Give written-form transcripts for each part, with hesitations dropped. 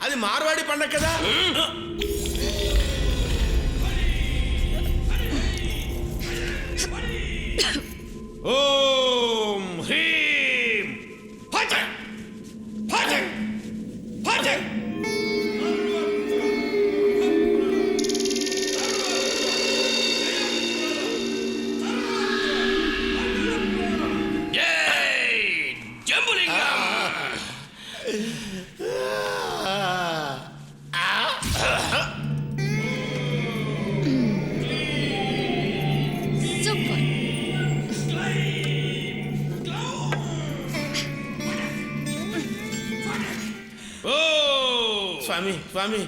అది మార్వాడి పండగ కదా. ఓం హ్రీం ఫట్ ఫట్ ఫట్. స్వామి స్వామి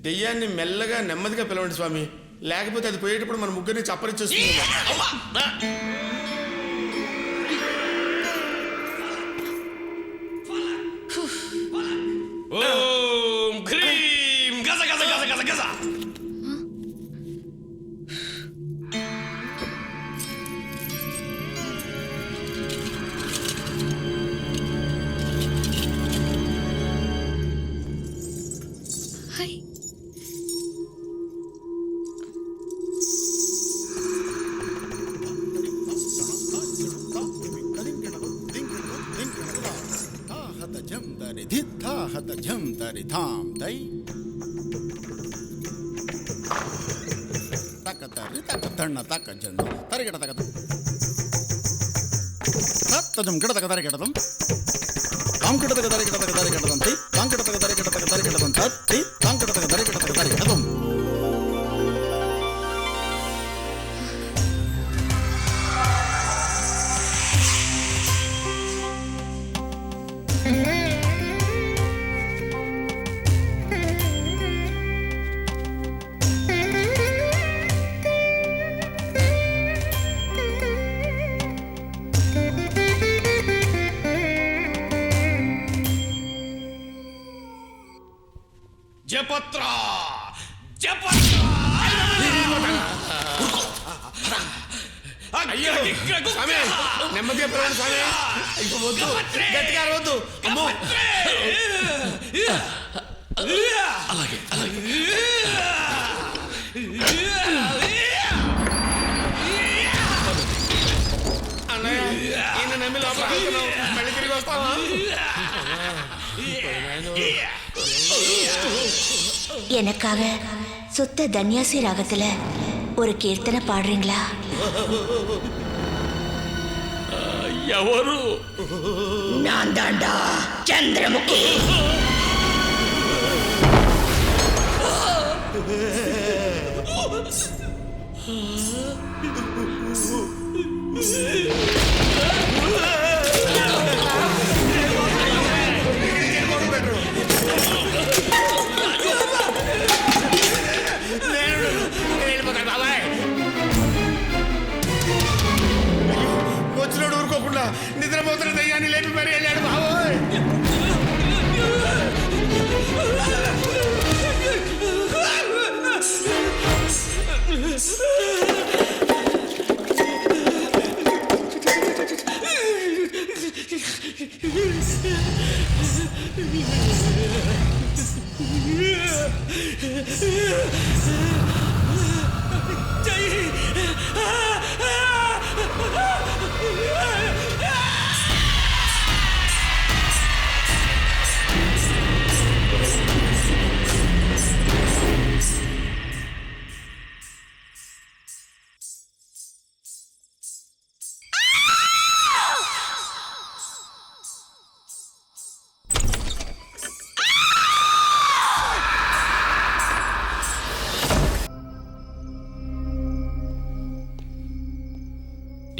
దెయ్యాన్ని మెల్లగా నెమ్మదిగా పిలవండి స్వామి, లేకపోతే అది పోయేటప్పుడు మన ముగ్గురిని చప్పరిచ్చేస్తుంది. ఓం క్రీం గజ గజ గజ గజ గజ. జం దరి ధామ్ దై తక తరి తక తన్న తక జం తరిగడ తక తజం గడ తక తరిగడతం తాం గడ తక తరిగడ తక తరిగడతం తై తాం గడ తక తరిగడ తక తరిగడతం తై తాం గడ తక తరిగడ తక తరిగడతం. జపత్ర జపత్ర. అయ్యో స్వామి నెమ్మదిగా పిలవండి స్వామి. ఇక వద్దు, గట్టిగా వద్దు. అమ్మో అలాగే అలాగే. అన్నయ్య ఈయన నమ్మి లోపల మళ్ళీ తిరిగి వస్తావా? எனக்காக சுத்த தன்யாசி ராகத்துல ஒரு கீர்த்தனை பாடுறீங்களா? ఎవరు? நான் தாண்டா சந்திரமுகி. వచ్చినోడు ఊరుకోకుండా నిద్రపోతున్న దయ్యాన్ని లేపి మరీ వెళ్ళాడు బాబోయ్.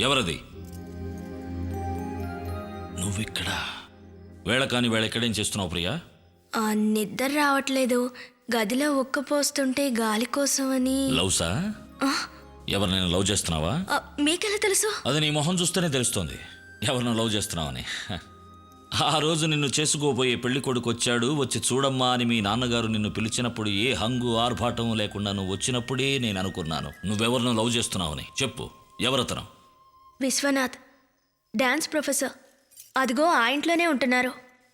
ఎవరది? నువ్విక్కడ వేళ కాని వేళ ఎక్కడేం చేస్తున్నావు ప్రియా? నిద్ర రావట్లేదు, గదిలో ఉక్కపోస్తుంటే గాలి కోసమని. లవ్సా? ఎవరినైనా లవ్ చేస్తున్నావా? మీకెలా తెలుసు? అది నీ మొహం చూస్తేనే తెలుస్తోంది ఎవరినో లవ్ చేస్తున్నావని. ఆ రోజు నిన్ను చేసుకోబోయే పెళ్లి కొడుకు వచ్చాడు. వచ్చి చూడమ్మా అని మీ నాన్నగారు నిన్ను పిలిచినప్పుడు ఏ హంగు ఆర్భాటం లేకుండా నువ్వు వచ్చినప్పుడే నేను అనుకున్నాను నువ్వెవరినో లవ్ చేస్తున్నావని. చెప్పు, ఎవరతను? Vishwanath, dance professor. అదిగో ఆ ఇంట్లోనే ఉంటున్నారు.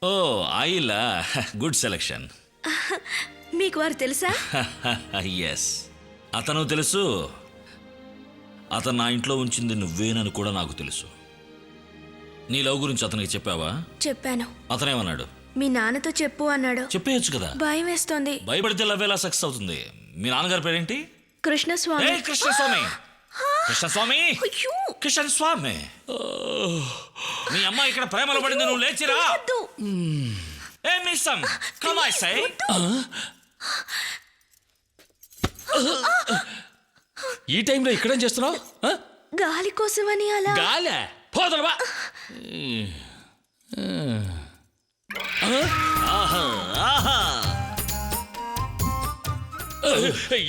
ఓ ఆయిలా, గుడ్ సెలెక్షన్. మీకు వారు తెలుసా? ఎస్, అతను తెలుసు. అతను నా ఇంట్లో ఉంచింది నువ్వేనని కూడా నాకు తెలుసు. నీ లవ్ గురించి అతనికి చెప్పావా? చెప్పాను. అతనేమన్నాడు? మీ నాన్నతో చెప్పు అన్నాడు. చెప్పేయచ్చు కదా. భయం వేస్తోంది. భయపడితే లవ్ ఎలా సక్సెస్ అవుతుంది? మీ నాన్నగారి పేరేంటి? కృష్ణస్వామి. కృష్ణస్వామి. కృష్ణస్వామి. అయ్యో! కృష్ణస్వామి. మీ అమ్మ ఇక్కడ ప్రేమలో పడింది, నువ్వు లేచిరా. వద్దు. ఏ మిస్సం, కమ్ ఐ సే. ఈ టైంలో ఇక్కడేం చేస్తున్నావు? గాలి కోసమని అలా. గాలే పోదలవా.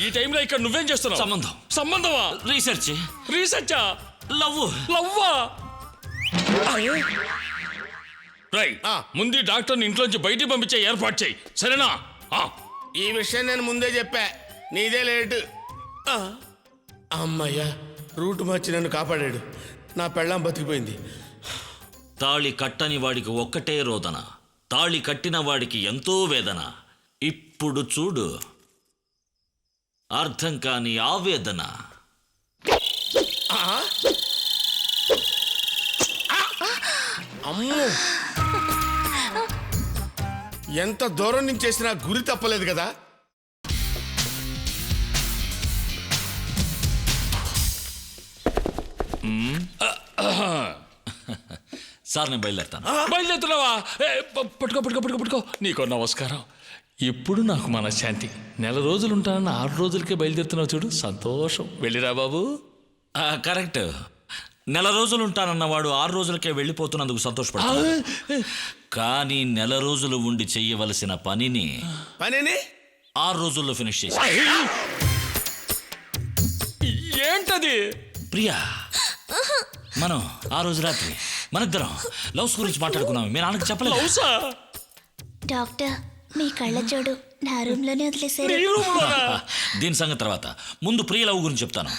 ఈ టైంలో ఇక్కడ నువ్వేం చేస్తున్నావు? సంబంధం. సంబంధమా? రీసెర్చ్. రీసెర్చా? లవ్. లవ్వా? రై, ఆ. ముందు డాక్టర్ని ఇంట్లోంచి బయటికి పంపించే ఏర్పాటు చేయి, సరేనా? ఈ విషయం నేను ముందే చెప్పా, నీదే లేటు. అమ్మయ్యా, రూట్ మార్చి నన్ను కాపాడాడు. నా పెళ్ళాం బతికిపోయింది. తాళి కట్టని వాడికి ఒక్కటే రోదన, తాళి కట్టిన వాడికి ఎంతో వేదన. ఇప్పుడు చూడు అర్థం కాని ఆవేదన. అమ్మో, ఎంత దూరం నుంచి చేసినా గురి తప్పలేదు కదా. సార్ నేను బయలుదేరుతాను. బయలుదేరుతున్నావా? పట్టుకో పట్టుకో పట్టుకో పట్టుకో. నీకో నమస్కారం. ఇప్పుడు నాకు మనశ్శాంతి. నెల రోజులు ఉంటానన్న 6 రోజులకే బయలుదేరుతున్నావు చూడు, సంతోషం. వెళ్ళిరా బాబు. కరెక్ట్. నెల రోజులు ఉంటానన్నవాడు 6 రోజులకే వెళ్ళిపోతున్నందుకు సంతోషపడతాడు. కానీ నెల రోజులు ఉండి చెయ్యవలసిన పనిని 6 రోజుల్లో ఫినిష్ చేసి. ఏంటది? ప్రియా, మనం ఆ రోజు రాత్రి మనిద్దరం లవ్స్ గురించి మాట్లాడుకున్నాము. మీ నాన్నకి చెప్పలేదు. లవ్సా? డాక్టర్, మీ కళ్ళ చూడు నా రూమ్ లోనే వదిలేసారు. నీ రూమ్లోనా? దీని సంగతి తర్వాత. ముందు ప్రియ లవ్ గురించి చెప్తాను.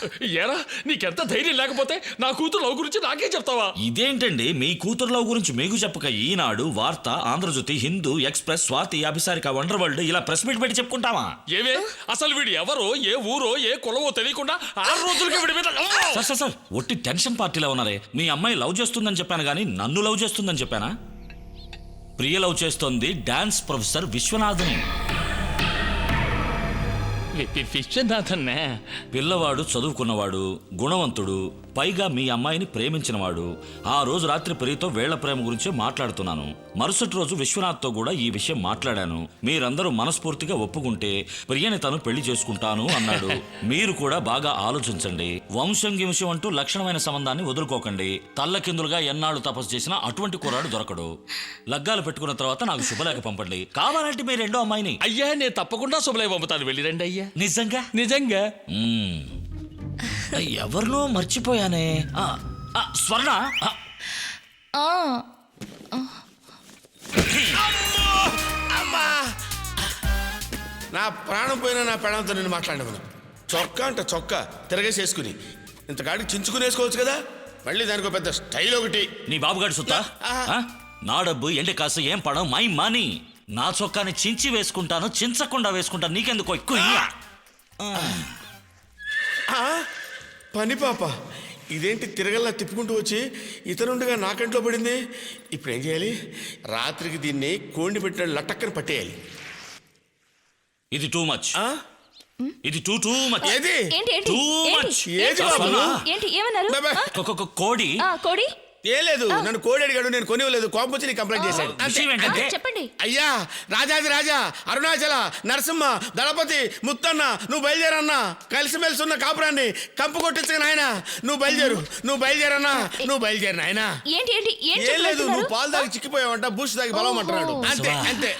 ఏరా, నీకెంత ధైర్యం లేకపోతే నా కూతురు లవ్ గురించి నాకే చెప్తావా? ఇదేంటండి, మీ కూతురు లవ్ గురించి మీకు చెప్పక Eenadu, Vaartha, Andhra Jyothi, Hindu, Express, Swathi, Abhisarika, Wonder World ఇలా ప్రెస్ మీట్ పెట్టి చెప్పుకుంటావా? ఏవే, అసలు వీడు ఎవరో, ఏ ఊరో, ఏ కులమో తెలియకుండా 6 రోజులకే వీడి మీద లవ్? సార్ ఒట్టి టెన్షన్ పార్టీలో ఉన్నారే. మీ అమ్మాయి లవ్ చేస్తుందని చెప్పాను కానీ నన్ను లవ్ చేస్తుందని చెప్పానా? ప్రియ లవ్ చేస్తోంది డాన్స్ ప్రొఫెసర్ విశ్వనాథ్ని. విశ్వనాథన్నే. పిల్లవాడు చదువుకున్నవాడు, గుణవంతుడు, పైగా మీ అమ్మాయిని ప్రేమించినవాడు. ఆ రోజు రాత్రి ప్రియతో వేళ్ల ప్రేమ గురించి మాట్లాడుతున్నాను. మరుసటి రోజు విశ్వనాథ్తో కూడా ఈ విషయం మాట్లాడాను. మీరందరూ మనస్ఫూర్తిగా ఒప్పుకుంటే ప్రియని తను పెళ్లి చేసుకుంటాను అన్నాడు. మీరు కూడా బాగా ఆలోచించండి. వంశం గింశం అంటూ లక్షణమైన సంబంధాన్ని వదులుకోకండి. తల్లకిందులుగా ఎన్నాళ్ళు తపస్సు చేసినా అటువంటి కుర్రాడు దొరకడు. లగ్గాలు పెట్టుకున్న తర్వాత నాకు శుభలేఖ పంపండి. కావాలంటే మీ రెండో అమ్మాయిని. అయ్యా, నేను తప్పకుండా శుభలేఖ పంపుతాను. వెళ్ళిరండి అయ్యా. నిజంగా? నిజంగా. ఎవరినో మర్చిపోయానే. స్వర్ణ. నా ప్రాణం పోయినా నా పెళ్ళంతో నేను మాట్లాడమను. చొక్కా అంట చొక్కా తిరగేసేసుకుని ఇంతకాడికి చించుకునేసుకోవచ్చు కదా. మళ్ళీ దానికి పెద్ద స్టైల్ ఒకటి. నీ బాబుగాడి సుత్తా? నా డబ్బు ఎండి కాసు ఏం పడం, మై మనీ. నా చొక్కాని చించి వేసుకుంటాను, చించకుండా వేసుకుంటాను. నీకెందుకు ఎక్కువ? పని పాప, ఇదేంటి తిరగల్లా తిప్పుకుంటూ వచ్చి ఇతరుండగా నా కంట్లో పడింది. ఇప్పుడు ఏం చేయాలి? రాత్రికి దీన్ని కోండి పెట్టిన లటక్కని పట్టేయాలి. ఇది టూ మచ్. ఇది టూ మచ్. ఏది టూ మచ్. ఏది బాబు? ఏమన్నారు? కోడి. కోడి ఏ లేదు, నన్ను కోడి అడిగాడు, నేను కొనివ్వలేదు. కోపం వచ్చి నీకు కంప్లైంట్ చేశాడు. విషయం ఏంటంటే, చెప్పండి. అయ్యా, రాజాది రాజా, అరుణాచల, నరసింహ, దళపతి, ముత్తన్న, నువ్వు బయలుదేరన్నా. కలిసిమెలిసి ఉన్న కాపురాన్ని కంపు కొట్టించగా నాయన. నువ్వు బయలుదేరన్నా. నువ్వు బయలుదేరు నాయన. ఏం లేదు, నువ్వు పాలు దాగి చిక్కిపోయావంట, బూస్ట్ దాగి బలవమంటున్నాడు. అంతే అంతే.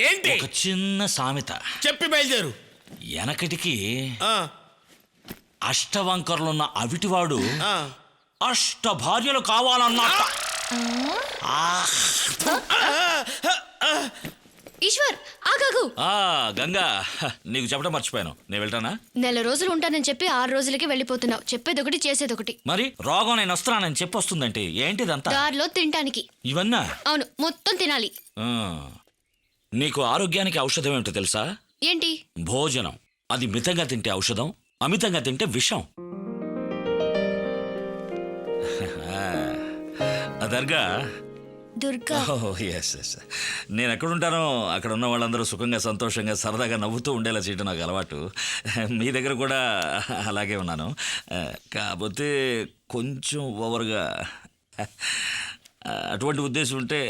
ఏంటి? ఒక చిన్న సామెత చెప్పి బయలుదేరు. వెనకటికి అష్టవంకర్లున్న అవిటివాడు అష్ట భార్యలు కావాలన్నట్ట. ఈశ్వర్, ఆగాగు. గంగా, నీకు చెప్పడం మర్చిపోయాను. నేను వెళ్తానా? నెల రోజులు ఉంటానని చెప్పి 6 రోజులకి వెళ్ళిపోతున్నావు. చెప్పేదొకటి చేసేదొకటి. మరి రోగం నేను వస్తున్నానని చెప్పి వస్తుందంటే ఏంటిదంతా? దారిలో తినటానికి. ఇవన్నా? అవును, మొత్తం తినాలి. నీకు ఆరోగ్యానికి ఔషధం ఏమిటో తెలుసా? ఏంటి? భోజనం. అది మితంగా తింటే ఔషధం, అమితంగా తింటే విషం. దర్గా. దుర్గా. Yes yes. నేను ఎక్కడుంటానో అక్కడ ఉన్న వాళ్ళందరూ సుఖంగా సంతోషంగా సరదాగా నవ్వుతూ ఉండేలా చేయడం నాకు అలవాటు. మీ దగ్గర కూడా అలాగే ఉన్నాను. కాకపోతే కొంచెం ఓవర్గా అటువంటి ఉద్దేశం ఉంటే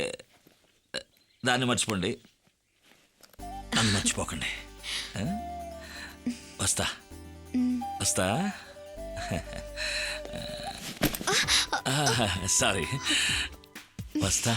దాన్ని మర్చిపోండి, నన్ను మర్చిపోకండి. వస్తా వస్తా. సారీ, వస్తా.